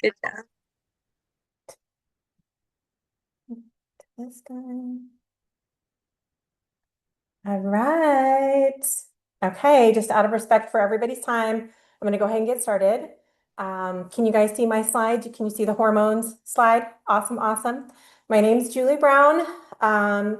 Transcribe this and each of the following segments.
Good job. This guy. All right. Okay, just out of respect for everybody's time, I'm going to go ahead and get started. Can you guys see my slide? Can you see the hormones slide? Awesome, awesome. My name's Julie Brown.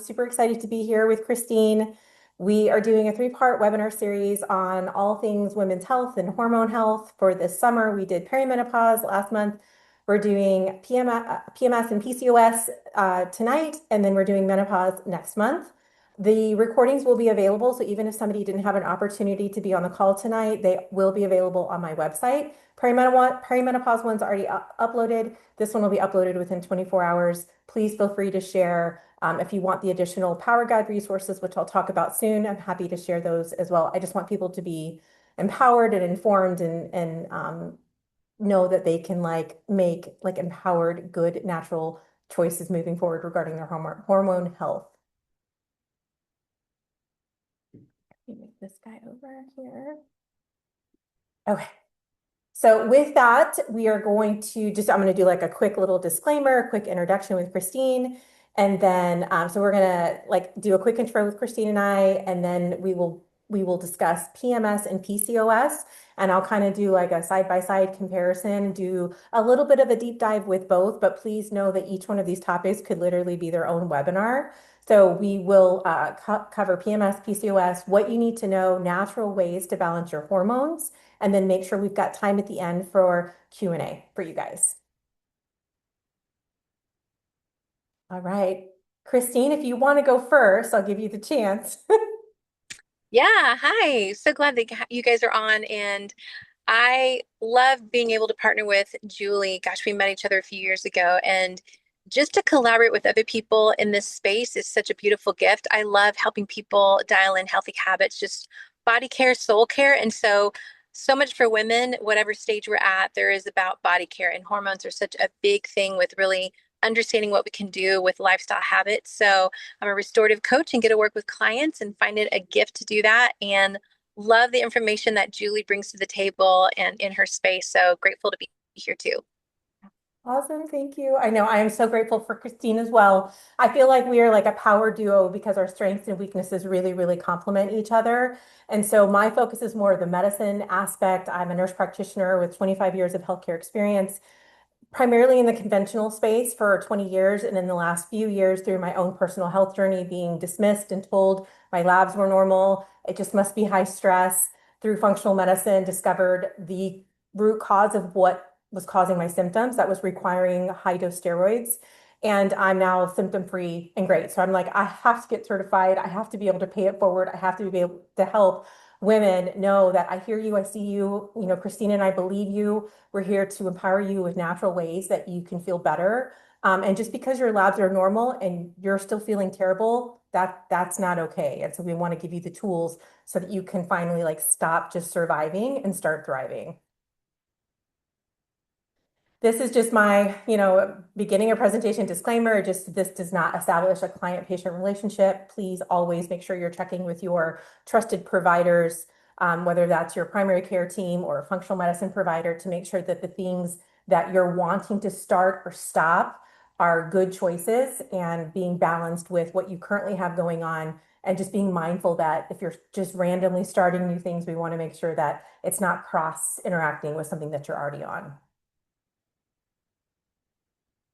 Super excited to be here with Christine. We are doing a three-part webinar series on all things women's health and hormone health. For this summer, we did perimenopause last month. We're doing PMS and PCOS tonight, and then we're doing menopause next month. The recordings will be available, so even if somebody didn't have an opportunity to be on the call tonight, they will be available on my website. Perimenopause one's already uploaded. This one will be uploaded within 24 hours. Please feel free to share. If you want the additional Power Guide resources, which I'll talk about soon, I'm happy to share those as well. I just want people to be empowered and informed and know that they can make empowered, good, natural choices moving forward regarding their hormone health. Let me move this guy over here. Okay. So with that, we are going to I'm going to do like a quick little disclaimer, a quick introduction with Christine. And then, so we're going to do a quick intro with Christine and I, and then we will discuss PMS and PCOS. And I'll kind of do like a side-by-side comparison, do a little bit of a deep dive with both, but please know that each one of these topics could literally be their own webinar. So we will cover PMS, PCOS, what you need to know, natural ways to balance your hormones, and then make sure we've got time at the end for Q&A for you guys. All right. Christine, if you want to go first, I'll give you the chance. Yeah, hi. So glad that you guys are on. And I love being able to partner with Julie. Gosh, we met each other a few years ago. And just to collaborate with other people in this space is such a beautiful gift. I love helping people dial in healthy habits, just body care, soul care. And so much for women, whatever stage we're at, there is about body care, and hormones are such a big thing with really understanding what we can do with lifestyle habits. So I'm a restorative coach and get to work with clients and find it a gift to do that. And love the information that Julie brings to the table and in her space. So grateful to be here too. Awesome. Thank you. I know I am so grateful for Christine as well. I feel like we are like a power duo because our strengths and weaknesses really, really complement each other. And so my focus is more of the medicine aspect. I'm a nurse practitioner with 25 years of healthcare experience, primarily in the conventional space for 20 years. And in the last few years, through my own personal health journey, being dismissed and told my labs were normal, it just must be high stress. Through functional medicine, discovered the root cause of what was causing my symptoms that was requiring high dose steroids. And I'm now symptom free and great. So I'm like, I have to get certified. I have to be able to pay it forward. I have to be able to help women know that I hear you, I see you, Christina and I believe you. We're here to empower you with natural ways that you can feel better. And just because your labs are normal and you're still feeling terrible, that's not okay. And so we want to give you the tools so that you can finally stop just surviving and start thriving. This is just my, beginning of presentation disclaimer. Just this does not establish a client-patient relationship. Please always make sure you're checking with your trusted providers, whether that's your primary care team or a functional medicine provider, to make sure that the things that you're wanting to start or stop are good choices and being balanced with what you currently have going on. And just being mindful that if you're just randomly starting new things, we want to make sure that it's not cross interacting with something that you're already on.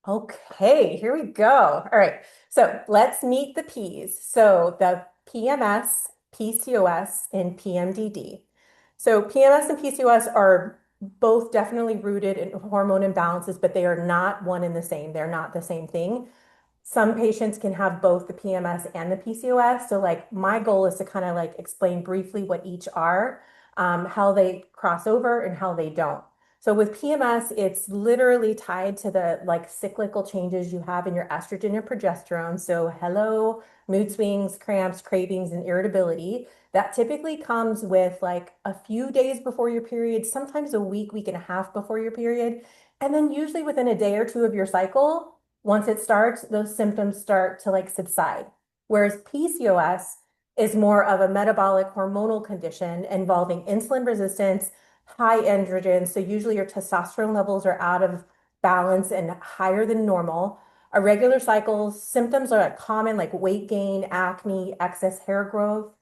Okay, here we go. All right, so let's meet the P's. So the PMS, PCOS, and PMDD. So PMS and PCOS are both definitely rooted in hormone imbalances, but they are not one and the same. They're not the same thing. Some patients can have both the PMS and the PCOS. So my goal is to kind of explain briefly what each are, how they cross over and how they don't. So with PMS, it's literally tied to the cyclical changes you have in your estrogen and progesterone. So hello, mood swings, cramps, cravings, and irritability. That typically comes with a few days before your period, sometimes a week, week and a half before your period. And then usually within a day or two of your cycle, once it starts, those symptoms start to subside. Whereas PCOS is more of a metabolic hormonal condition involving insulin resistance, high androgen. So usually your testosterone levels are out of balance and higher than normal. Irregular cycles, symptoms are common like weight gain, acne, excess hair growth.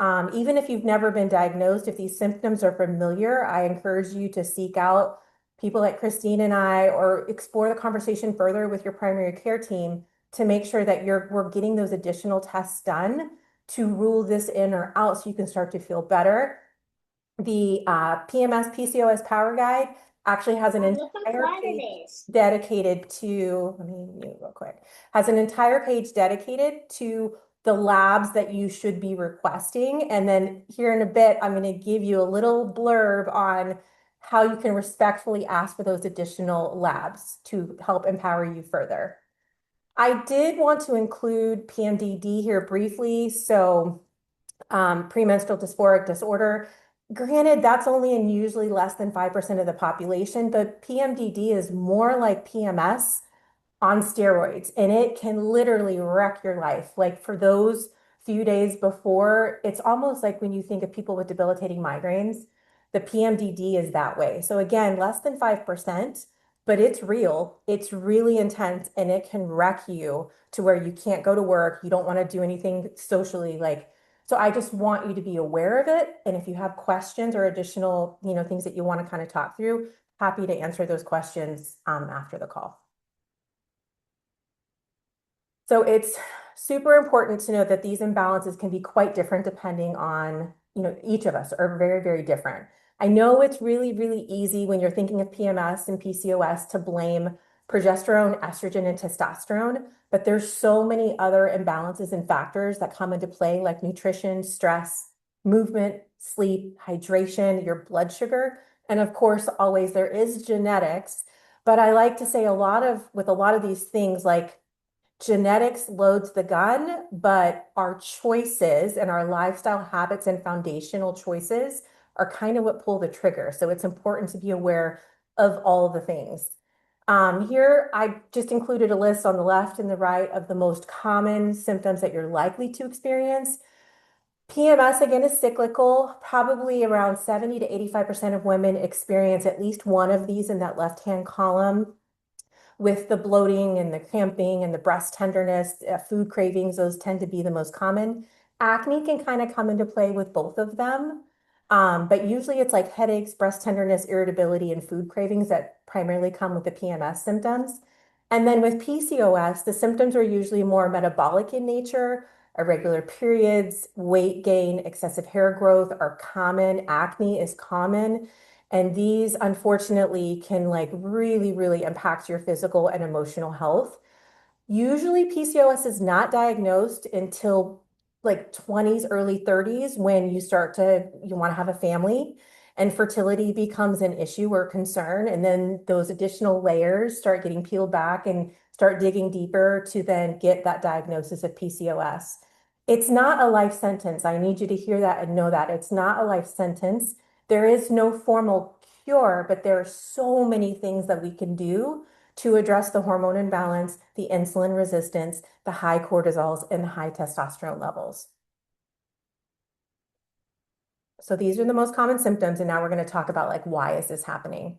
Even if you've never been diagnosed, if these symptoms are familiar, I encourage you to seek out people like Christine and I, or explore the conversation further with your primary care team to make sure that we're getting those additional tests done to rule this in or out so you can start to feel better. The PMS PCOS Power Guide actually has an entire page dedicated to, let me mute real quick, has an entire page dedicated to the labs that you should be requesting. And then here in a bit, I'm going to give you a little blurb on how you can respectfully ask for those additional labs to help empower you further. I did want to include PMDD here briefly. So premenstrual dysphoric disorder. Granted, that's only in usually less than 5% of the population, but PMDD is more like PMS on steroids, and it can literally wreck your life. Like for those few days before, it's almost like when you think of people with debilitating migraines, the PMDD is that way. So again, less than 5%, but it's real. It's really intense and it can wreck you to where you can't go to work. You don't want to do anything socially. Like, so I just want you to be aware of it. And if you have questions or additional, things that you want to kind of talk through, happy to answer those questions after the call. So it's super important to know that these imbalances can be quite different depending on, each of us are very, very different. I know it's really, really easy when you're thinking of PMS and PCOS to blame progesterone, estrogen, and testosterone, but there's so many other imbalances and factors that come into play, like nutrition, stress, movement, sleep, hydration, your blood sugar, and of course, always there is genetics. But I like to say with a lot of these things, like genetics loads the gun, but our choices and our lifestyle habits and foundational choices are kind of what pull the trigger. So it's important to be aware of all the things. Here, I just included a list on the left and the right of the most common symptoms that you're likely to experience. PMS, again, is cyclical. Probably around 70 to 85% of women experience at least one of these in that left-hand column, with the bloating and the cramping and the breast tenderness, food cravings, those tend to be the most common. Acne can kind of come into play with both of them. But usually it's like headaches, breast tenderness, irritability, and food cravings that primarily come with the PMS symptoms. And then with PCOS, the symptoms are usually more metabolic in nature. Irregular periods, weight gain, excessive hair growth are common. Acne is common. And these unfortunately can like really, really impact your physical and emotional health. Usually PCOS is not diagnosed until like 20s, early 30s when you want to have a family and fertility becomes an issue or concern. And then those additional layers start getting peeled back and start digging deeper to then get that diagnosis of PCOS. It's not a life sentence. I need you to hear that and know that it's not a life sentence. There is no formal cure, but there are so many things that we can do to address the hormone imbalance, the insulin resistance, the high cortisols, and the high testosterone levels. So these are the most common symptoms, and now we're going to talk about like why is this happening?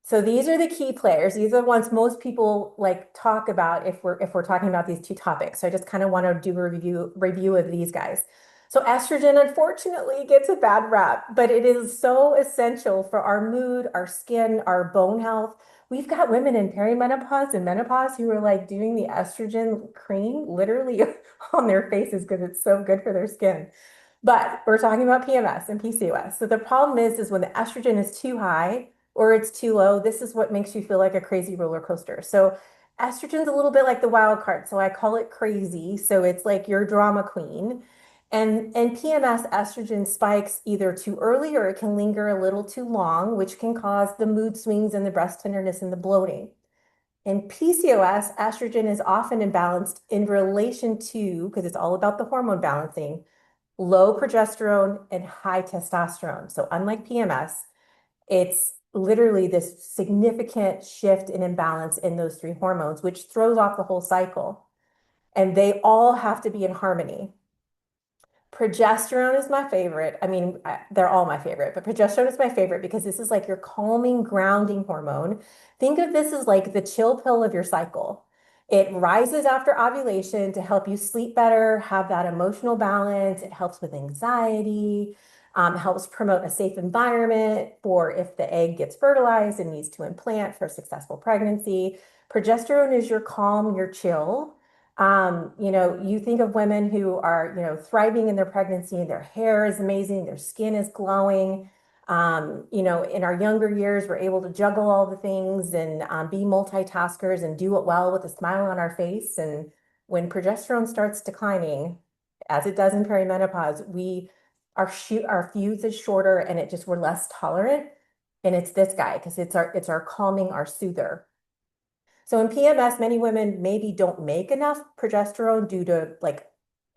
So these are the key players. These are the ones most people like talk about if we're talking about these two topics. So I just kind of want to do a review of these guys. So estrogen unfortunately gets a bad rap, but it is so essential for our mood, our skin, our bone health. We've got women in perimenopause and menopause who are like doing the estrogen cream literally on their faces because it's so good for their skin. But we're talking about PMS and PCOS. So the problem is when the estrogen is too high or it's too low, this is what makes you feel like a crazy roller coaster. So estrogen's a little bit like the wild card. So I call it crazy. So it's like your drama queen. And PMS estrogen spikes either too early or it can linger a little too long, which can cause the mood swings and the breast tenderness and the bloating. In PCOS, estrogen is often imbalanced in relation to, because it's all about the hormone balancing, low progesterone and high testosterone. So unlike PMS, it's literally this significant shift in imbalance in those three hormones, which throws off the whole cycle. And they all have to be in harmony. Progesterone is my favorite. I mean, they're all my favorite, but progesterone is my favorite because this is like your calming, grounding hormone. Think of this as like the chill pill of your cycle. It rises after ovulation to help you sleep better, have that emotional balance. It helps with anxiety, helps promote a safe environment for if the egg gets fertilized and needs to implant for a successful pregnancy. Progesterone is your calm, your chill. You think of women who are, thriving in their pregnancy, their hair is amazing, their skin is glowing. In our younger years, we're able to juggle all the things and be multitaskers and do it well with a smile on our face. And when progesterone starts declining, as it does in perimenopause, our fuse is shorter and we're less tolerant. And it's this guy because it's our calming, our soother. So in PMS, many women maybe don't make enough progesterone due to like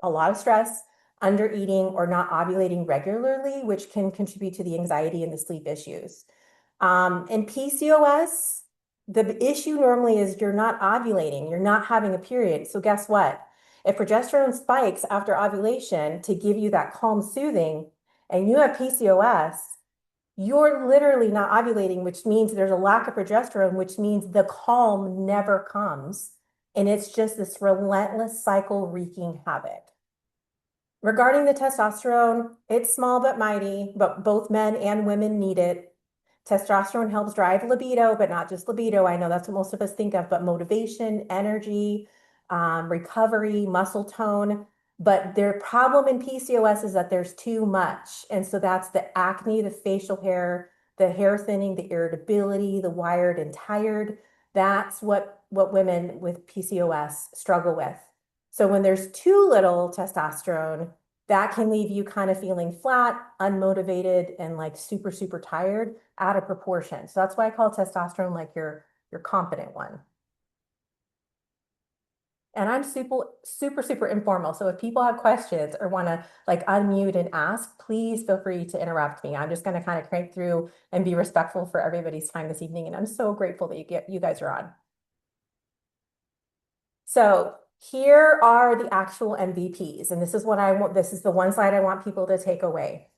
a lot of stress, under eating, or not ovulating regularly, which can contribute to the anxiety and the sleep issues. In PCOS, the issue normally is you're not ovulating, you're not having a period. So guess what? If progesterone spikes after ovulation to give you that calm soothing, and you have PCOS, you're literally not ovulating, which means there's a lack of progesterone, which means the calm never comes. And it's just this relentless cycle wreaking havoc. Regarding the testosterone, it's small but mighty, but both men and women need it. Testosterone helps drive libido, but not just libido. I know that's what most of us think of, but motivation, energy, recovery, muscle tone. But their problem in PCOS is that there's too much. And so that's the acne, the facial hair, the hair thinning, the irritability, the wired and tired. That's what women with PCOS struggle with. So when there's too little testosterone, that can leave you kind of feeling flat, unmotivated, and like super, super tired out of proportion. So that's why I call testosterone like your competent one. And I'm super, super, super informal. So if people have questions or want to like unmute and ask, please feel free to interrupt me. I'm just going to kind of crank through and be respectful for everybody's time this evening. And I'm so grateful that you guys are on. So here are the actual MVPs. And this is what I want. This is the one slide I want people to take away.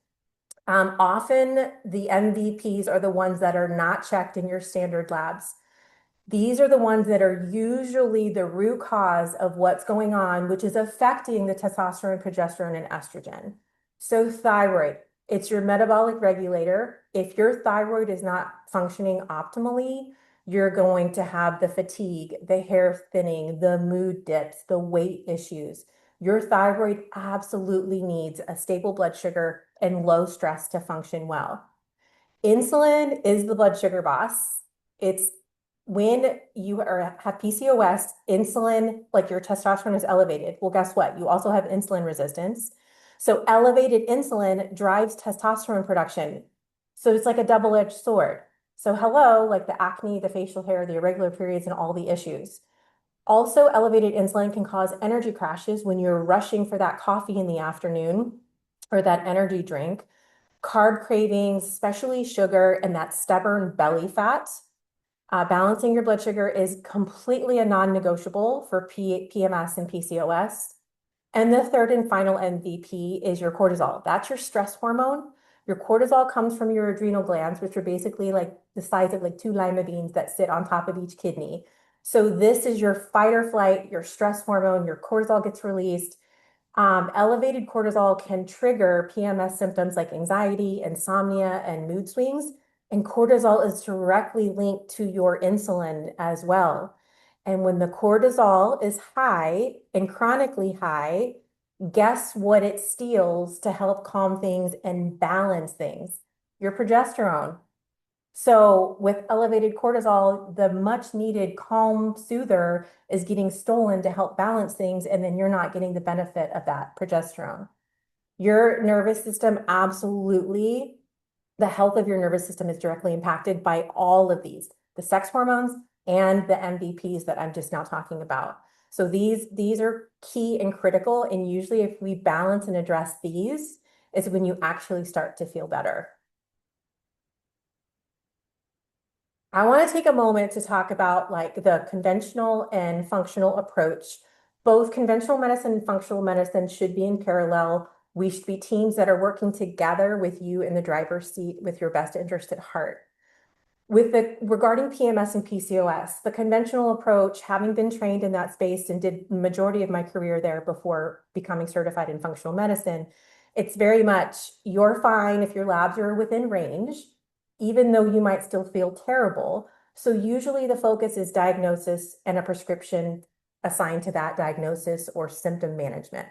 Often the MVPs are the ones that are not checked in your standard labs. These are the ones that are usually the root cause of what's going on, which is affecting the testosterone, progesterone, and estrogen. So thyroid, it's your metabolic regulator. If your thyroid is not functioning optimally, you're going to have the fatigue, the hair thinning, the mood dips, the weight issues. Your thyroid absolutely needs a stable blood sugar and low stress to function well. Insulin is the blood sugar boss. It's when have PCOS, insulin, like your testosterone is elevated. Well, guess what? You also have insulin resistance. So elevated insulin drives testosterone production. So it's like a double-edged sword. So hello, like the acne, the facial hair, the irregular periods, and all the issues. Also, elevated insulin can cause energy crashes when you're rushing for that coffee in the afternoon or that energy drink, carb cravings, especially sugar, and that stubborn belly fat. Balancing your blood sugar is completely a non-negotiable for PMS and PCOS. And the third and final MVP is your cortisol. That's your stress hormone. Your cortisol comes from your adrenal glands, which are basically like the size of like two lima beans that sit on top of each kidney. So this is your fight or flight, your stress hormone, your cortisol gets released. Elevated cortisol can trigger PMS symptoms like anxiety, insomnia, and mood swings. And cortisol is directly linked to your insulin as well. And when the cortisol is high and chronically high, guess what it steals to help calm things and balance things? Your progesterone. So with elevated cortisol, the much needed calm soother is getting stolen to help balance things, and then you're not getting the benefit of that progesterone. Your nervous system, absolutely, the health of your nervous system is directly impacted by all of these, the sex hormones and the MVPs that I'm just now talking about. So these are key and critical, and usually if we balance and address these, is when you actually start to feel better. I want to take a moment to talk about like the conventional and functional approach. Both conventional medicine and functional medicine should be in parallel. We should be teams that are working together with you in the driver's seat with your best interest at heart. Regarding PMS and PCOS, the conventional approach, having been trained in that space and did the majority of my career there before becoming certified in functional medicine, it's very much you're fine if your labs are within range, even though you might still feel terrible. So usually the focus is diagnosis and a prescription assigned to that diagnosis or symptom management.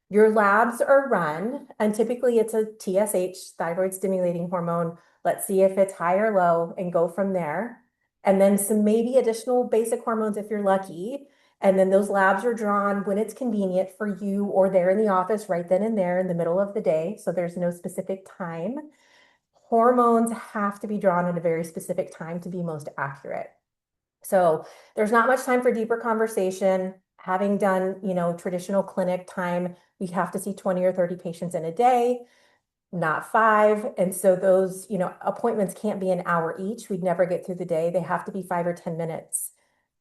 Your labs are run, and typically it's a TSH, thyroid stimulating hormone. Let's see if it's high or low and go from there. And then some maybe additional basic hormones if you're lucky. And then those labs are drawn when it's convenient for you or they're in the office right then and there in the middle of the day. So there's no specific time. Hormones have to be drawn at a very specific time to be most accurate. So there's not much time for deeper conversation. Having done, traditional clinic time, we have to see 20 or 30 patients in a day, not 5. And so those, appointments can't be an hour each. We'd never get through the day. They have to be 5 or 10 minutes.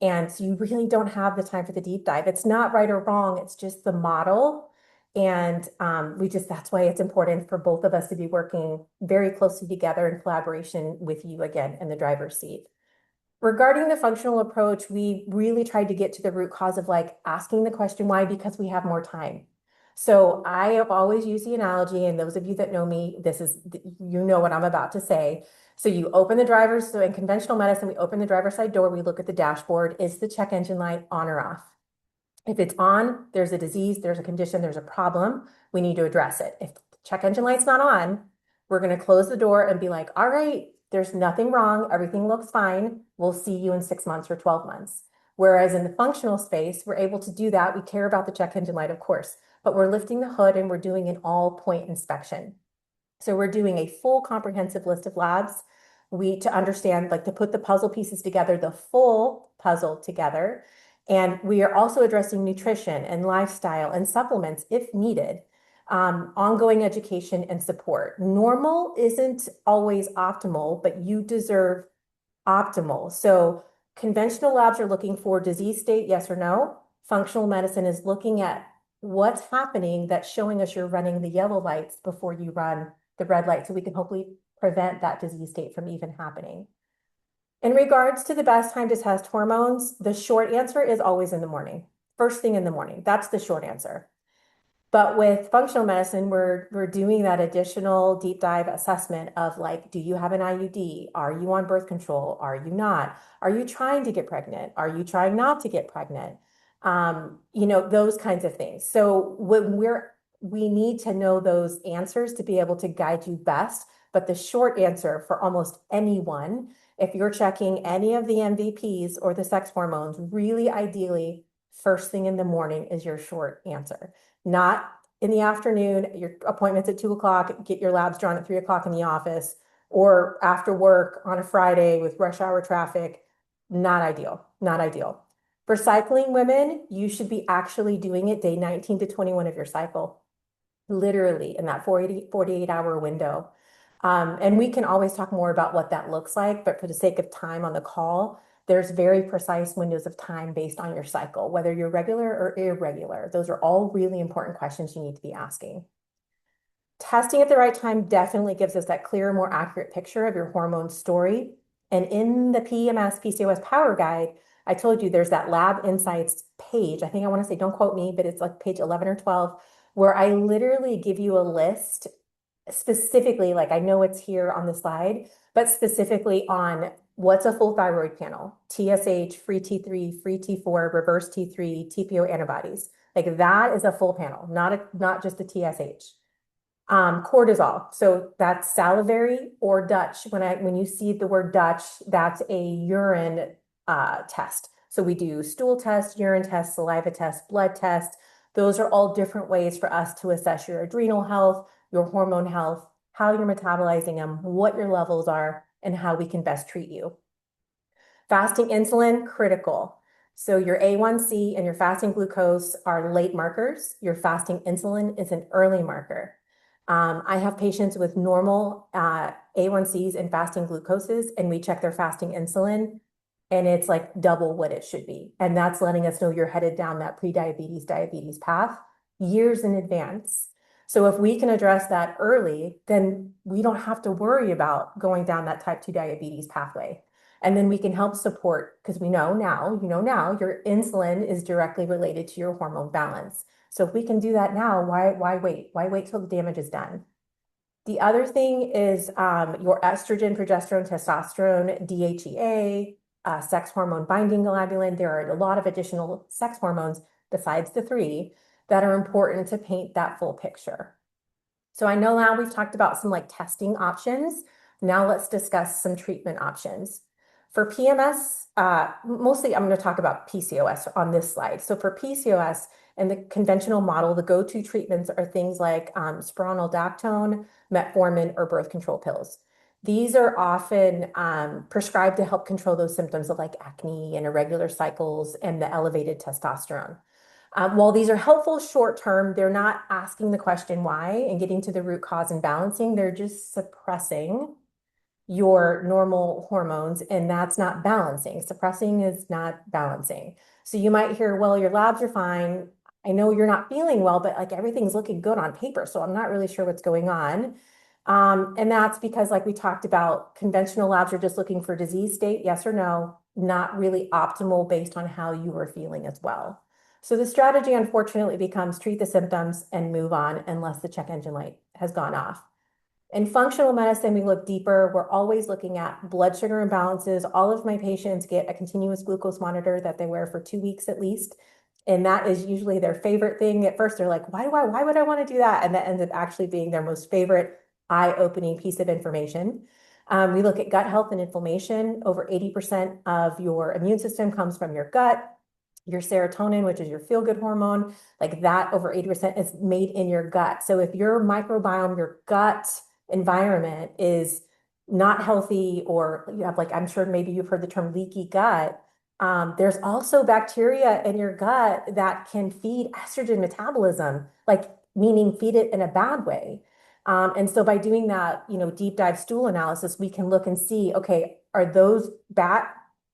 And so you really don't have the time for the deep dive. It's not right or wrong. It's just the model. And that's why it's important for both of us to be working very closely together in collaboration with you again in the driver's seat. Regarding the functional approach, we really tried to get to the root cause of like asking the question why, because we have more time. So I have always used the analogy, and those of you that know me, you know what I'm about to say. So in conventional medicine, we open the driver's side door, we look at the dashboard. Is the check engine light on or off? If it's on, there's a disease, there's a condition, there's a problem. We need to address it. If the check engine light's not on, we're going to close the door and be like, all right, there's nothing wrong. Everything looks fine. We'll see you in 6 months or 12 months. Whereas in the functional space, we're able to do that. We care about the check engine light, of course, but we're lifting the hood and we're doing an all point inspection. So we're doing a full comprehensive list of labs. To understand, like to put the puzzle pieces together, the full puzzle together. And we are also addressing nutrition and lifestyle and supplements if needed, ongoing education and support. Normal isn't always optimal, but you deserve optimal. So conventional labs are looking for disease state, yes or no. Functional medicine is looking at what's happening that's showing us you're running the yellow lights before you run the red light, so we can hopefully prevent that disease state from even happening. In regards to the best time to test hormones, the short answer is always in the morning. First thing in the morning. That's the short answer. But with functional medicine, we're doing that additional deep dive assessment of like, do you have an IUD? Are you on birth control? Are you not? Are you trying to get pregnant? Are you trying not to get pregnant? Those kinds of things. So we need to know those answers to be able to guide you best. But the short answer for almost anyone, if you're checking any of the MVPs or the sex hormones, really ideally, first thing in the morning is your short answer. Not in the afternoon, your appointment's at 2 o'clock, get your labs drawn at 3 o'clock in the office, or after work on a Friday with rush hour traffic. Not ideal, not ideal. For cycling women, you should be actually doing it day 19 to 21 of your cycle, literally in that 48-hour window. And we can always talk more about what that looks like, but for the sake of time on the call, there's very precise windows of time based on your cycle, whether you're regular or irregular. Those are all really important questions you need to be asking. Testing at the right time definitely gives us that clearer, more accurate picture of your hormone story. And in the PMS PCOS Power Guide, I told you there's that Lab Insights page. I want to say, don't quote me, but it's like page 11 or 12, where I literally give you a list specifically, like I know it's here on the slide, but specifically on what's a full thyroid panel, TSH, free T3, free T4, reverse T3, TPO antibodies. Like that is a full panel, not just a TSH. Cortisol, so that's salivary or Dutch. When you see the word Dutch, that's a urine test. So we do stool test, urine test, saliva test, blood test. Those are all different ways for us to assess your adrenal health, your hormone health, how you're metabolizing them, what your levels are, and how we can best treat you. Fasting insulin, critical. So your A1C and your fasting glucose are late markers. Your fasting insulin is an early marker. I have patients with normal A1Cs and fasting glucoses, and we check their fasting insulin, and it's like double what it should be. And that's letting us know you're headed down that pre-diabetes, diabetes path years in advance. So if we can address that early, then we don't have to worry about going down that type 2 diabetes pathway. And then we can help support, because we know now, your insulin is directly related to your hormone balance. So if we can do that now, why wait? Why wait till the damage is done? The other thing is your estrogen, progesterone, testosterone, DHEA, sex hormone binding globulin. There are a lot of additional sex hormones besides the three that are important to paint that full picture. So I know now we've talked about some like testing options. Now let's discuss some treatment options. For PMS, mostly I'm going to talk about PCOS on this slide. So for PCOS and the conventional model, the go-to treatments are things like spironolactone, metformin, or birth control pills. These are often prescribed to help control those symptoms of like acne and irregular cycles and the elevated testosterone. While these are helpful short term, they're not asking the question why and getting to the root cause and balancing. They're just suppressing your normal hormones, and that's not balancing. Suppressing is not balancing. So you might hear, well, your labs are fine. I know you're not feeling well, but like everything's looking good on paper. So I'm not really sure what's going on. And that's because, like we talked about, conventional labs are just looking for disease state, yes or no, not really optimal based on how you are feeling as well. So the strategy, unfortunately, becomes treat the symptoms and move on unless the check engine light has gone off. In functional medicine, we look deeper. We're always looking at blood sugar imbalances. All of my patients get a continuous glucose monitor that they wear for 2 weeks at least. And that is usually their favorite thing. At first, they're like, why would I want to do that? And that ends up actually being their most favorite eye-opening piece of information. We look at gut health and inflammation. Over 80% of your immune system comes from your gut. Your serotonin, which is your feel-good hormone, like that over 80% is made in your gut. So if your microbiome, your gut environment is not healthy, or you have like, I'm sure maybe you've heard the term leaky gut. There's also bacteria in your gut that can feed estrogen metabolism, like meaning feed it in a bad way. And so by doing that, deep dive stool analysis, we can look and see, okay, are those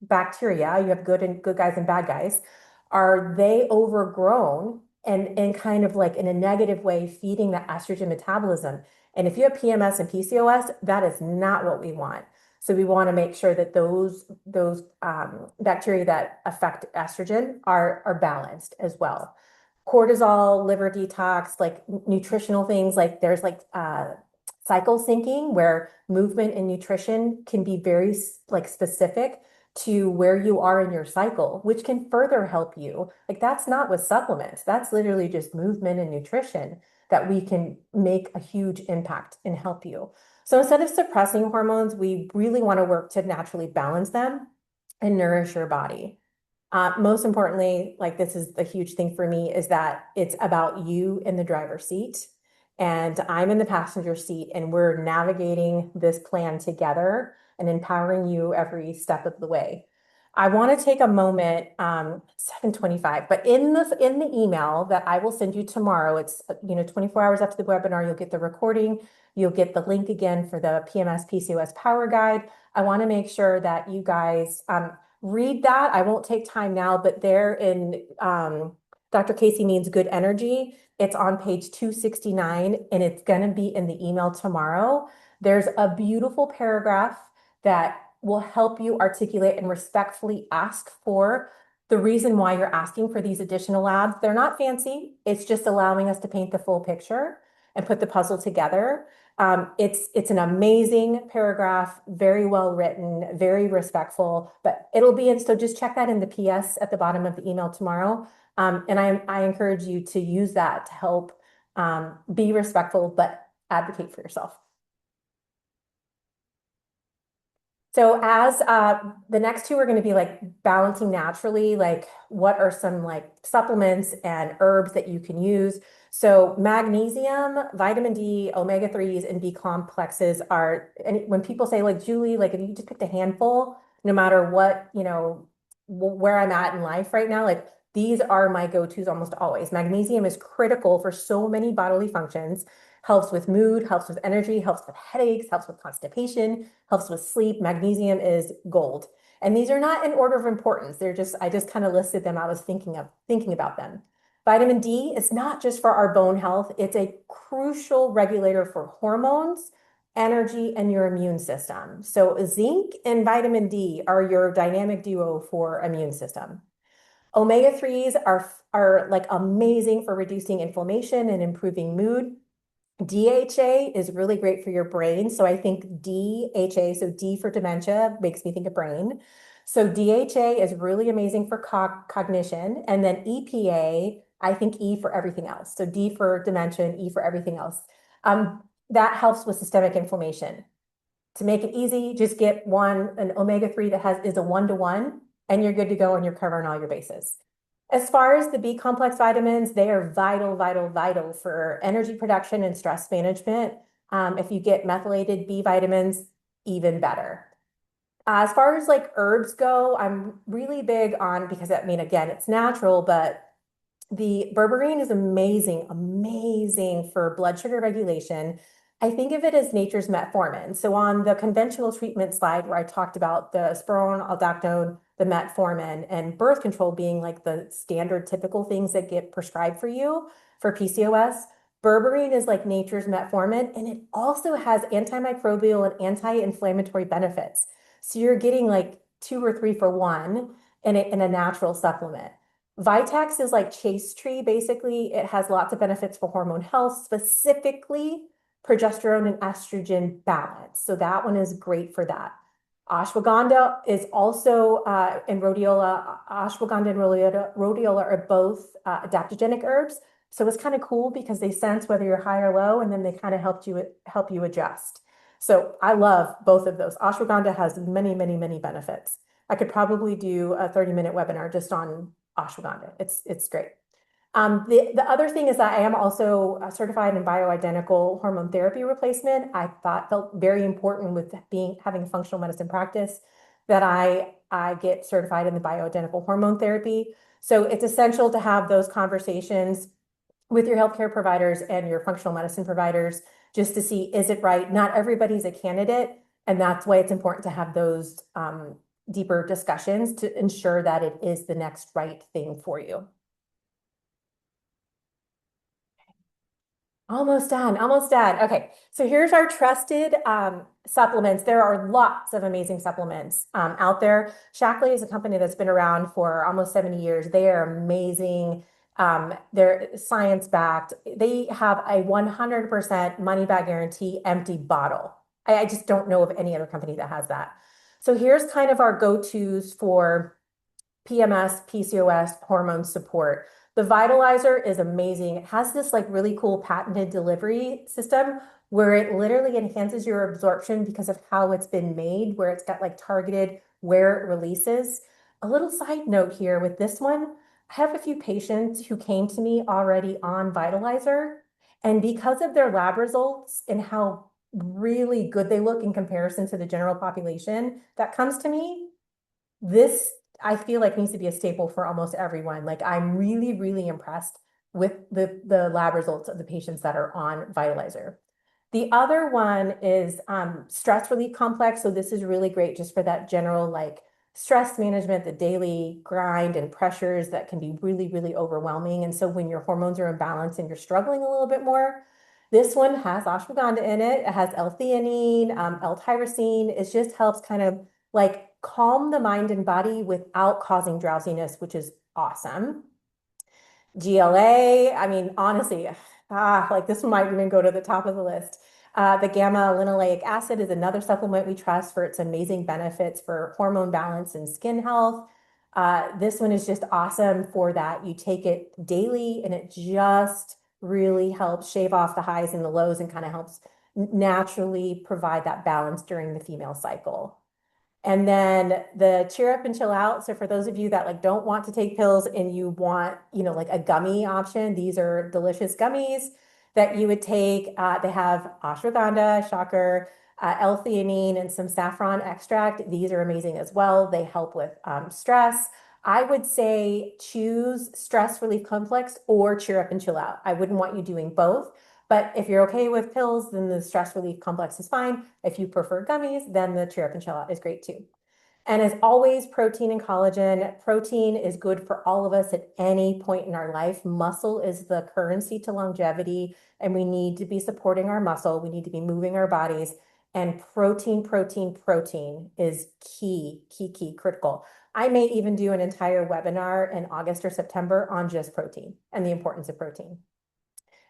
bacteria, you have good guys and bad guys, are they overgrown and kind of like in a negative way feeding the estrogen metabolism? And if you have PMS and PCOS, that is not what we want. So we want to make sure that those bacteria that affect estrogen are balanced as well. Cortisol, liver detox, like nutritional things, like there's like cycle syncing where movement and nutrition can be very like specific to where you are in your cycle, which can further help you. Like that's not with supplements. That's literally just movement and nutrition that we can make a huge impact and help you. So instead of suppressing hormones, we really want to work to naturally balance them and nourish your body. Most importantly, like this is a huge thing for me, is that it's about you in the driver's seat and I'm in the passenger seat, and we're navigating this plan together and empowering you every step of the way. I want to take a moment, 7:25, but in the email that I will send you tomorrow, it's 24 hours after the webinar, you'll get the recording, you'll get the link again for the PMS PCOS Power Guide. I want to make sure that you guys read that. I won't take time now, but there in Dr. Casey Means Good Energy, it's on page 269, and it's going to be in the email tomorrow. There's a beautiful paragraph that will help you articulate and respectfully ask for the reason why you're asking for these additional labs. They're not fancy. It's just allowing us to paint the full picture and put the puzzle together. It's an amazing paragraph, very well written, very respectful, but it'll be in, so just check that in the PS at the bottom of the email tomorrow. And I encourage you to use that to help be respectful, but advocate for yourself. So as the next two are going to be like balancing naturally, like what are some like supplements and herbs that you can use. So magnesium, vitamin D, omega-3s, and B complexes are, and when people say like, Julie, like if you just picked a handful, no matter what, where I'm at in life right now, like these are my go-tos almost always. Magnesium is critical for so many bodily functions, helps with mood, helps with energy, helps with headaches, helps with constipation, helps with sleep. Magnesium is gold. And these are not in order of importance. They're just, I just kind of listed them. I was thinking about them. Vitamin D is not just for our bone health, it's a crucial regulator for hormones, energy, and your immune system. So zinc and vitamin D are your dynamic duo for immune system. Omega 3s are like amazing for reducing inflammation and improving mood. DHA is really great for your brain. So I think DHA, so D for dementia, makes me think of brain. So DHA is really amazing for cognition. And then EPA, I think E for everything else. So D for dementia and E for everything else. That helps with systemic inflammation. To make it easy, just get an omega 3 that is a 1-to-1, and you're good to go and you're covering all your bases. As far as the B complex vitamins, they are vital, vital, vital for energy production and stress management. If you get methylated B vitamins, even better. As far as like herbs go, I'm really big on, because I mean, again, it's natural, but the berberine is amazing, amazing for blood sugar regulation. I think of it as nature's metformin. So on the conventional treatment slide where I talked about the spironolactone, aldactone, the metformin, and birth control being like the standard typical things that get prescribed for you for PCOS, berberine is like nature's metformin, and it also has antimicrobial and anti-inflammatory benefits. So you're getting like 2 or 3 for 1 in a natural supplement. Vitex is like chase tree, basically. It has lots of benefits for hormone health, specifically progesterone and estrogen balance. So that one is great for that. Ashwagandha is also, and rhodiola, ashwagandha and rhodiola are both adaptogenic herbs. So it's kind of cool because they sense whether you're high or low, and then they kind of help you adjust. So I love both of those. Ashwagandha has many, many, many benefits. I could probably do a 30-minute webinar just on ashwagandha. It's great. The other thing is that I am also certified in bioidentical hormone therapy replacement. I felt very important with having a functional medicine practice that I get certified in the bioidentical hormone therapy. So it's essential to have those conversations with your healthcare providers and your functional medicine providers just to see, is it right? Not everybody's a candidate, and that's why it's important to have those deeper discussions to ensure that it is the next right thing for you. Almost done, almost done. Okay, so here's our trusted supplements. There are lots of amazing supplements out there. Shaklee is a company that's been around for almost 70 years. They are amazing. They're science-backed. They have a 100% money-back guarantee empty bottle. I just don't know of any other company that has that. So here's kind of our go-tos for PMS, PCOS, hormone support. The Vitalizer is amazing. It has this like really cool patented delivery system where it literally enhances your absorption because of how it's been made, where it's got like targeted where it releases. A little side note here with this one, I have a few patients who came to me already on Vitalizer, and because of their lab results and how really good they look in comparison to the general population that comes to me, this I feel like needs to be a staple for almost everyone. Like I'm really, really impressed with the lab results of the patients that are on Vitalizer. The other one is stress relief complex. So this is really great just for that general like stress management, the daily grind and pressures that can be really, really overwhelming. And so when your hormones are imbalanced and you're struggling a little bit more, this one has ashwagandha in it. It has L-theanine, L-tyrosine. It just helps kind of like calm the mind and body without causing drowsiness, which is awesome. GLA, I mean, honestly, like this one might even go to the top of the list. The gamma linoleic acid is another supplement we trust for its amazing benefits for hormone balance and skin health. This one is just awesome for that. You take it daily and it just really helps shave off the highs and the lows and kind of helps naturally provide that balance during the female cycle. And then the cheer up and chill out. So for those of you that like don't want to take pills and you want, like a gummy option, these are delicious gummies that you would take. They have ashwagandha, shocker, L-theanine, and some saffron extract. These are amazing as well. They help with stress. I would say choose stress relief complex or cheer up and chill out. I wouldn't want you doing both. But if you're okay with pills, then the stress relief complex is fine. If you prefer gummies, then the cheer up and chill out is great too. And as always, protein and collagen. Protein is good for all of us at any point in our life. Muscle is the currency to longevity, and we need to be supporting our muscle. We need to be moving our bodies. And protein, protein, protein is key, key, key, critical. I may even do an entire webinar in August or September on just protein and the importance of protein.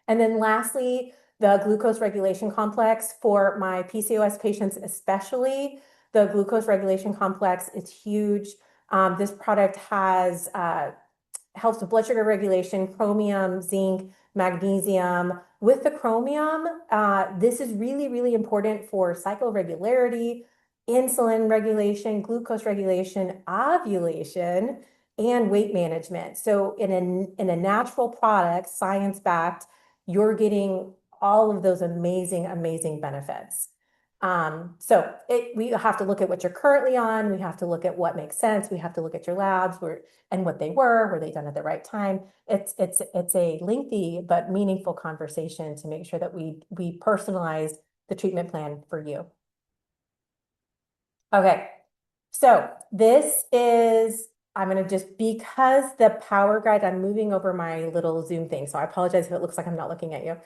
And then lastly, the glucose regulation complex for my PCOS patients, especially the glucose regulation complex, it's huge. This product has helps with blood sugar regulation, chromium, zinc, magnesium. With the chromium, this is really, really important for cycle regularity, insulin regulation, glucose regulation, ovulation, and weight management. So in a natural product, science-backed, you're getting all of those amazing, amazing benefits. We have to look at what you're currently on. We have to look at what makes sense. We have to look at your labs and what they were they done at the right time? It's a lengthy but meaningful conversation to make sure that we personalize the treatment plan for you. Okay, so this is, I'm going to just, because the power guide, I'm moving over my little Zoom thing. So I apologize if it looks like I'm not looking at you.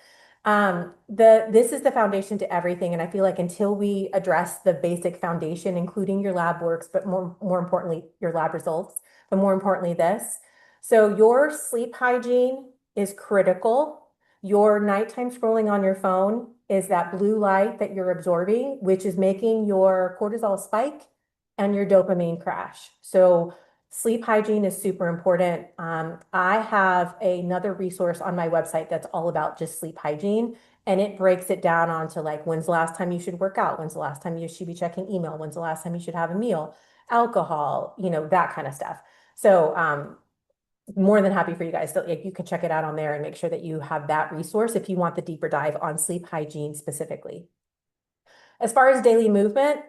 This is the foundation to everything. And I feel like until we address the basic foundation, including your lab works, but more importantly, your lab results, but more importantly, this. So your sleep hygiene is critical. Your nighttime scrolling on your phone is that blue light that you're absorbing, which is making your cortisol spike and your dopamine crash. So sleep hygiene is super important. I have another resource on my website that's all about just sleep hygiene, and it breaks it down onto like when's the last time you should work out, when's the last time you should be checking email, when's the last time you should have a meal, alcohol, that kind of stuff. So more than happy for you guys. So like, you can check it out on there and make sure that you have that resource if you want the deeper dive on sleep hygiene specifically. As far as daily movement,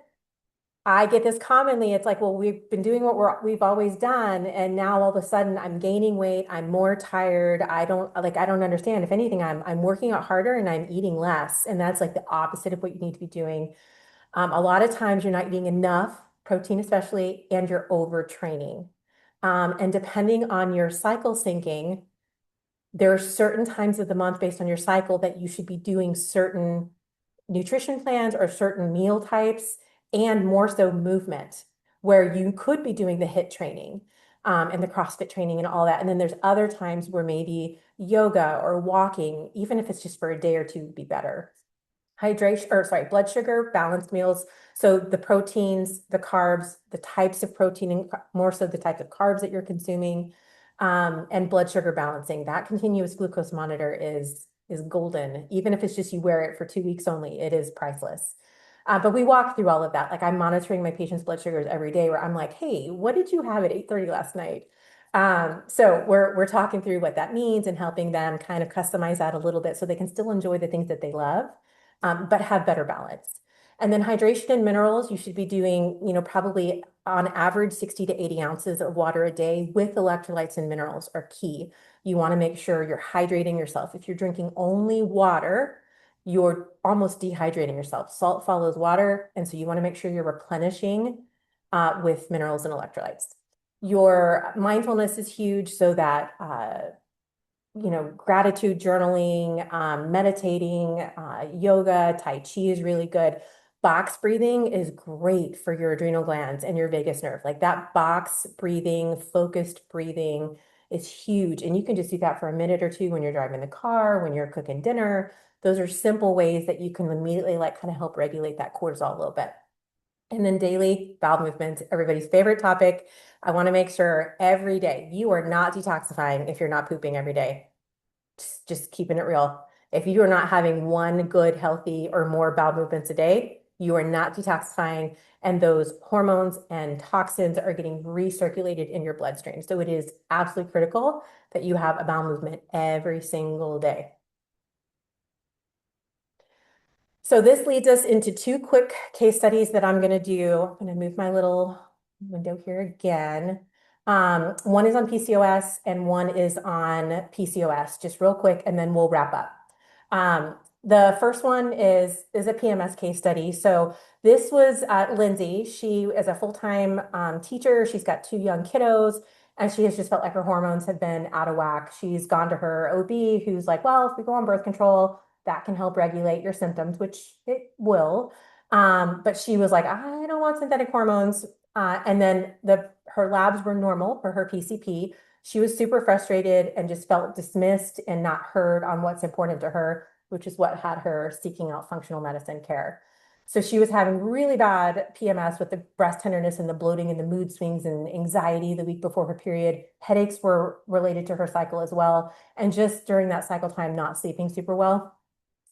I get this commonly. It's like, well, we've been doing what we've always done, and now all of a sudden I'm gaining weight. I'm more tired. I don't understand. If anything, I'm working out harder and I'm eating less, and that's like the opposite of what you need to be doing. A lot of times you're not eating enough protein, especially, and you're overtraining. And depending on your cycle syncing, there are certain times of the month based on your cycle that you should be doing certain nutrition plans or certain meal types, and more so movement, where you could be doing the HIIT training and the CrossFit training and all that. And then there's other times where maybe yoga or walking, even if it's just for a day or two, would be better. Blood sugar, balanced meals. So the proteins, the carbs, the types of protein, and more so the types of carbs that you're consuming, and blood sugar balancing. That continuous glucose monitor is golden. Even if it's just you wear it for 2 weeks only, it is priceless. But we walk through all of that. Like I'm monitoring my patients' blood sugars every day where I'm like, hey, what did you have at 8:30 last night? So we're talking through what that means and helping them kind of customize that a little bit so they can still enjoy the things that they love, but have better balance. And then hydration and minerals, you should be doing, probably on average 60 to 80 ounces of water a day with electrolytes and minerals are key. You want to make sure you're hydrating yourself. If you're drinking only water, you're almost dehydrating yourself. Salt follows water, and so you want to make sure you're replenishing with minerals and electrolytes. Your mindfulness is huge, so that gratitude journaling, meditating, yoga, Tai Chi is really good. Box breathing is great for your adrenal glands and your vagus nerve. Like that box breathing, focused breathing is huge. And you can just do that for a minute or two when you're driving the car, when you're cooking dinner. Those are simple ways that you can immediately like kind of help regulate that cortisol a little bit. And then daily bowel movements, everybody's favorite topic. I want to make sure every day you are not detoxifying if you're not pooping every day. Just keeping it real. If you are not having one good, healthy, or more bowel movements a day, you are not detoxifying, and those hormones and toxins are getting recirculated in your bloodstream. So it is absolutely critical that you have a bowel movement every single day. So this leads us into two quick case studies that I'm going to do. I'm going to move my little window here again. One is on PCOS and one is on PCOS, just real quick, and then we'll wrap up. The first one is a PMS case study. So this was Lindsay. She is a full-time teacher. She's got two young kiddos, and she has just felt like her hormones have been out of whack. She's gone to her OB, who's like, "Well, if we go on birth control, that can help regulate your symptoms," which it will. But she was like, "I don't want synthetic hormones." And then her labs were normal for her PCP. She was super frustrated and just felt dismissed and not heard on what's important to her, which is what had her seeking out functional medicine care. So she was having really bad PMS with the breast tenderness and the bloating and the mood swings and anxiety the week before her period. Headaches were related to her cycle as well. And just during that cycle time, not sleeping super well.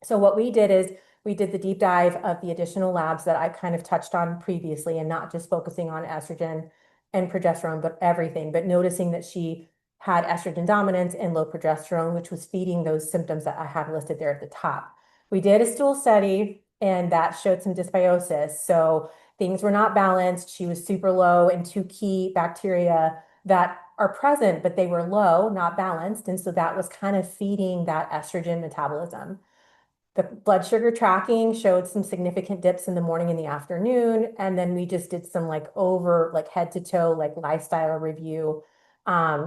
So what we did is we did the deep dive of the additional labs that I kind of touched on previously, and not just focusing on estrogen and progesterone, but everything, but noticing that she had estrogen dominance and low progesterone, which was feeding those symptoms that I have listed there at the top. We did a stool study and that showed some dysbiosis. So things were not balanced. She was super low in two key bacteria that are present, but they were low, not balanced. And so that was kind of feeding that estrogen metabolism. The blood sugar tracking showed some significant dips in the morning and the afternoon. And then we just did some like head to toe, like lifestyle review,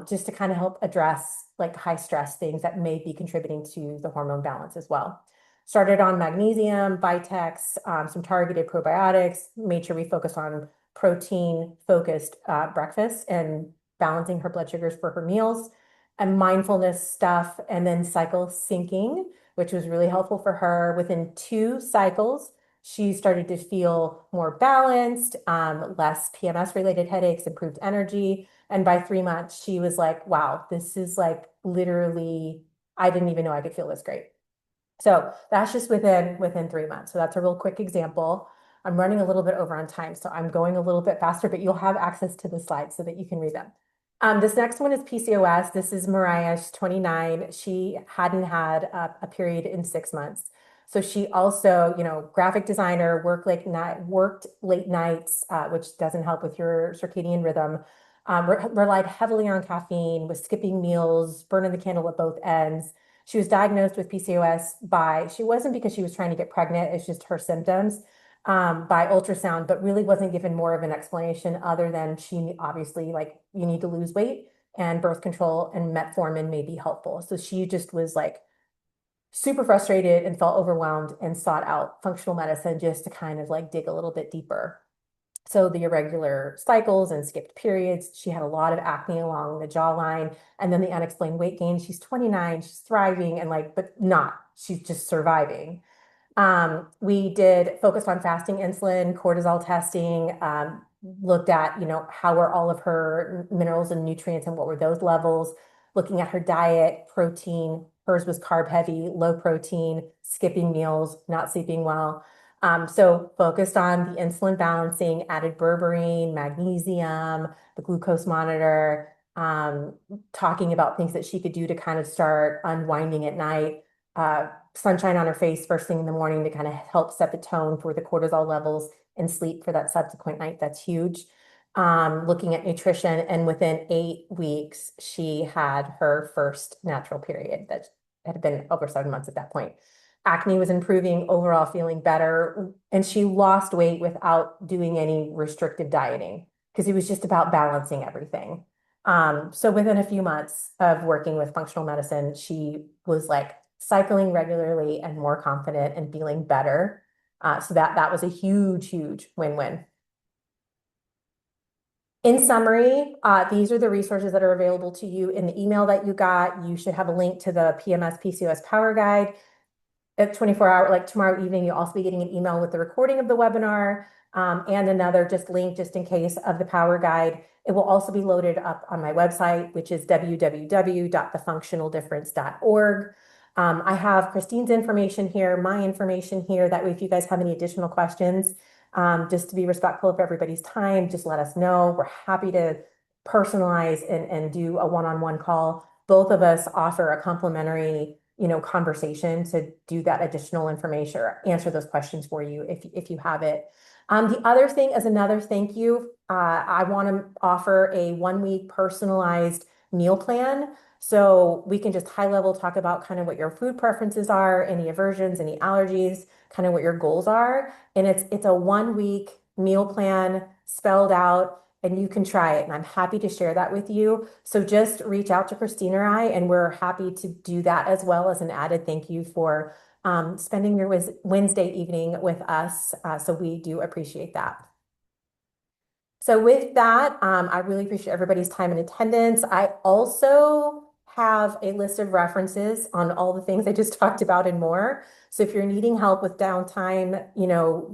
just to kind of help address like high stress things that may be contributing to the hormone balance as well. Started on magnesium, Vitex, some targeted probiotics, made sure we focus on protein focused breakfast and balancing her blood sugars for her meals and mindfulness stuff, and then cycle syncing, which was really helpful for her. Within 2 cycles, she started to feel more balanced, less PMS related headaches, improved energy. And by 3 months, she was like, wow, this is like literally, I didn't even know I could feel this great. So that's just within 3 months. So that's a real quick example. I'm running a little bit over on time, so I'm going a little bit faster, but you'll have access to the slides so that you can read them. This next one is PCOS. This is Mariah. She's 29. She hadn't had a period in 6 months. So she also, graphic designer, worked late nights, which doesn't help with your circadian rhythm. Relied heavily on caffeine, was skipping meals, burning the candle at both ends. She was diagnosed with PCOS she wasn't because she was trying to get pregnant, it's just her symptoms, by ultrasound, but really wasn't given more of an explanation other than she obviously, like, you need to lose weight and birth control and metformin may be helpful. So she just was like super frustrated and felt overwhelmed and sought out functional medicine just to kind of like dig a little bit deeper. So the irregular cycles and skipped periods. She had a lot of acne along the jawline, and then the unexplained weight gain. She's 29, she's thriving, and but not, she's just surviving. We did focus on fasting insulin, cortisol testing, looked at, how were all of her minerals and nutrients and what were those levels, looking at her diet, protein. Hers was carb heavy, low protein, skipping meals, not sleeping well. So focused on the insulin balancing, added berberine, magnesium, the glucose monitor, talking about things that she could do to kind of start unwinding at night, sunshine on her face first thing in the morning to kind of help set the tone for the cortisol levels and sleep for that subsequent night. That's huge. Looking at nutrition, and within 8 weeks, she had her first natural period that had been over 7 months at that point. Acne was improving, overall feeling better, and she lost weight without doing any restrictive dieting because it was just about balancing everything. So within a few months of working with functional medicine, she was like cycling regularly and more confident and feeling better. So that was a huge, huge win-win. In summary, these are the resources that are available to you in the email that you got. You should have a link to the PMS PCOS Power Guide. At 24 hour, like tomorrow evening, you'll also be getting an email with the recording of the webinar, and another just link just in case of the Power Guide. It will also be loaded up on my website, which is www.thefunctionaldifference.org. I have Christine's information here, my information here. That way, if you guys have any additional questions, just to be respectful of everybody's time, just let us know. We're happy to personalize and do a one-on-one call. Both of us offer a complimentary, conversation to do that additional information or answer those questions for you if you have it. The other thing is another thank you. I want to offer a 1 week personalized meal plan. So we can just high level talk about kind of what your food preferences are, any aversions, any allergies, kind of what your goals are. And it's a 1 week meal plan spelled out and you can try it. And I'm happy to share that with you. So just reach out to Christine or I, and we're happy to do that as well as an added thank you for spending your Wednesday evening with us. So we do appreciate that. So with that, I really appreciate everybody's time and attendance. I also have a list of references on all the things I just talked about and more. So if you're needing help with downtime,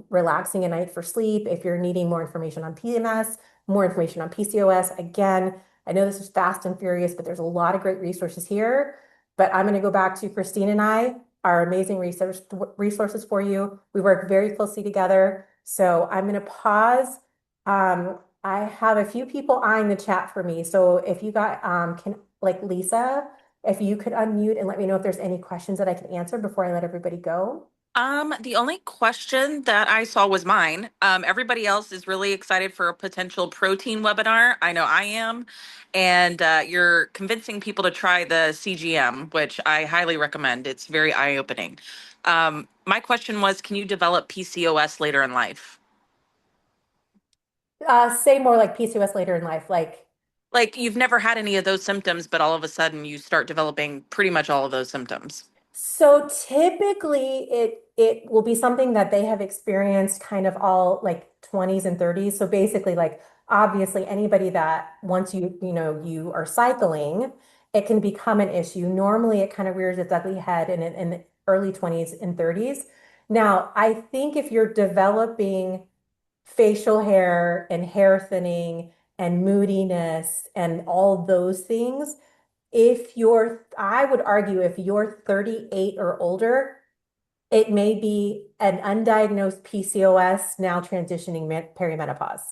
relaxing a night for sleep, if you're needing more information on PMS, more information on PCOS, again, I know this is fast and furious, but there's a lot of great resources here. But I'm going to go back to Christine and I, our amazing resources for you. We work very closely together. So I'm going to pause. I have a few people eyeing the chat for me. So if you got, can like Lisa, if you could unmute and let me know if there's any questions that I can answer before I let everybody go. The only question that I saw was mine. Everybody else is really excited for a potential protein webinar. I know I am. And you're convincing people to try the CGM, which I highly recommend. It's very eye-opening. My question was, can you develop PCOS later in life? Say more like PCOS later in life, like Like you've never had any of those symptoms, but all of a sudden you start developing pretty much all of those symptoms. so typically it will be something that they have experienced kind of all like 20s and 30s. So basically like obviously anybody that once you are cycling, it can become an issue. Normally it kind of rears its ugly head in the early 20s and 30s. Now, I think if you're developing facial hair and hair thinning and moodiness and all those things, I would argue if you're 38 or older, it may be an undiagnosed PCOS now transitioning perimenopause.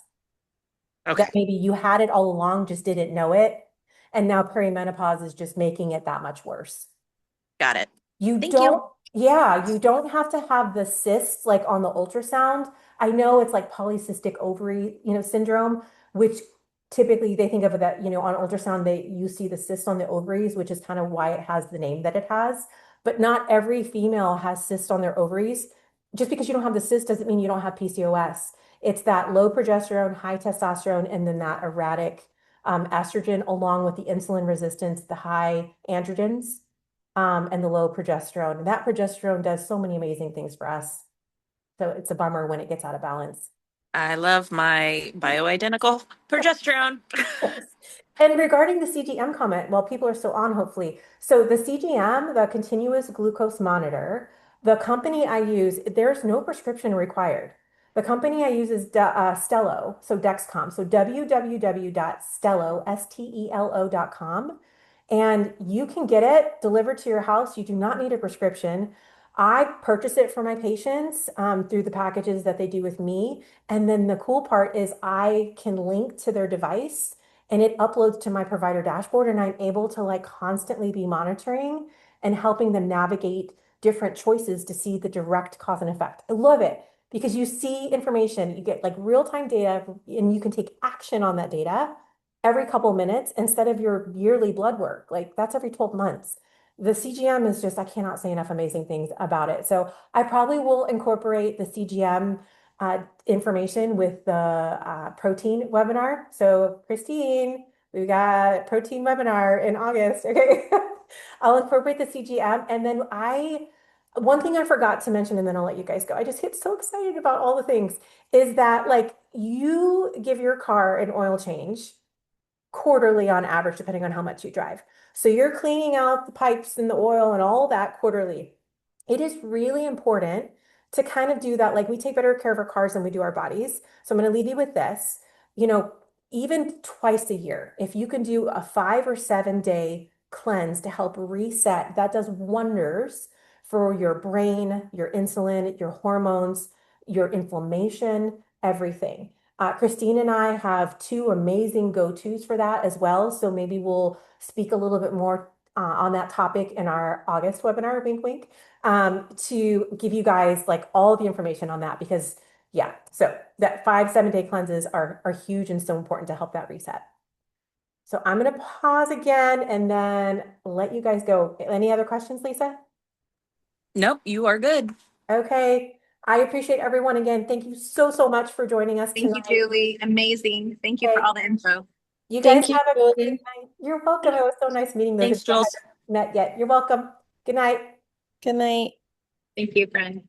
That Okay, maybe you had it all along, just didn't know it. And now perimenopause is just making it that much worse. got it. You Thank you. don't, yeah, you don't have to have the cysts like on the ultrasound. I know it's like polycystic ovary, syndrome, which typically they think of that, on ultrasound, you see the cysts on the ovaries, which is kind of why it has the name that it has. But not every female has cysts on their ovaries. Just because you don't have the cyst doesn't mean you don't have PCOS. It's that low progesterone, high testosterone, and then that erratic estrogen, along with the insulin resistance, the high androgens and the low progesterone. And that progesterone does so many amazing things for us. So it's a bummer when it gets out of balance. I love my bioidentical progesterone. And regarding the CGM comment, while people are still on, hopefully. So the CGM, the continuous glucose monitor, the company I use, there's no prescription required. The company I use is Stello, so Dexcom, so www.stello, Stelo.com. And you can get it delivered to your house. You do not need a prescription. I purchase it for my patients through the packages that they do with me. And then the cool part is I can link to their device and it uploads to my provider dashboard and I'm able to like constantly be monitoring and helping them navigate different choices to see the direct cause and effect. I love it because you see information, you get like real-time data and you can take action on that data every couple minutes instead of your yearly blood work. Like that's every 12 months. The CGM is just, I cannot say enough amazing things about it. So I probably will incorporate the CGM information with the protein webinar. So Christine, we got protein webinar in August. Okay. I'll incorporate the CGM. And then one thing I forgot to mention, and then I'll let you guys go. I just get so excited about all the things is that like you give your car an oil change quarterly on average, depending on how much you drive. So you're cleaning out the pipes and the oil and all that quarterly. It is really important to kind of do that. Like we take better care of our cars than we do our bodies. So I'm going to leave you with this, you know, even twice a year, if you can do a 5 or 7 day cleanse to help reset, that does wonders for your brain, your insulin, your hormones, your inflammation, everything. Christine and I have two amazing go-tos for that as well. So maybe we'll speak a little bit more on that topic in our August webinar, wink, wink, to give you guys like all the information on that because yeah, so that 5, 7 day cleanses are huge and so important to help that reset. So I'm going to pause again and then let you guys go. Any other questions, Lisa? Nope, you are good. Okay. I appreciate everyone again. Thank you so, so much for joining us Thank tonight. you, Julie. Amazing. Thank you for Okay. all the info. You guys Thank you, have a great Julie. night. You're welcome. It was so nice meeting those of Thanks, you I Jules. hadn't met yet. You're welcome. Good night. Good night. Thank you, friend.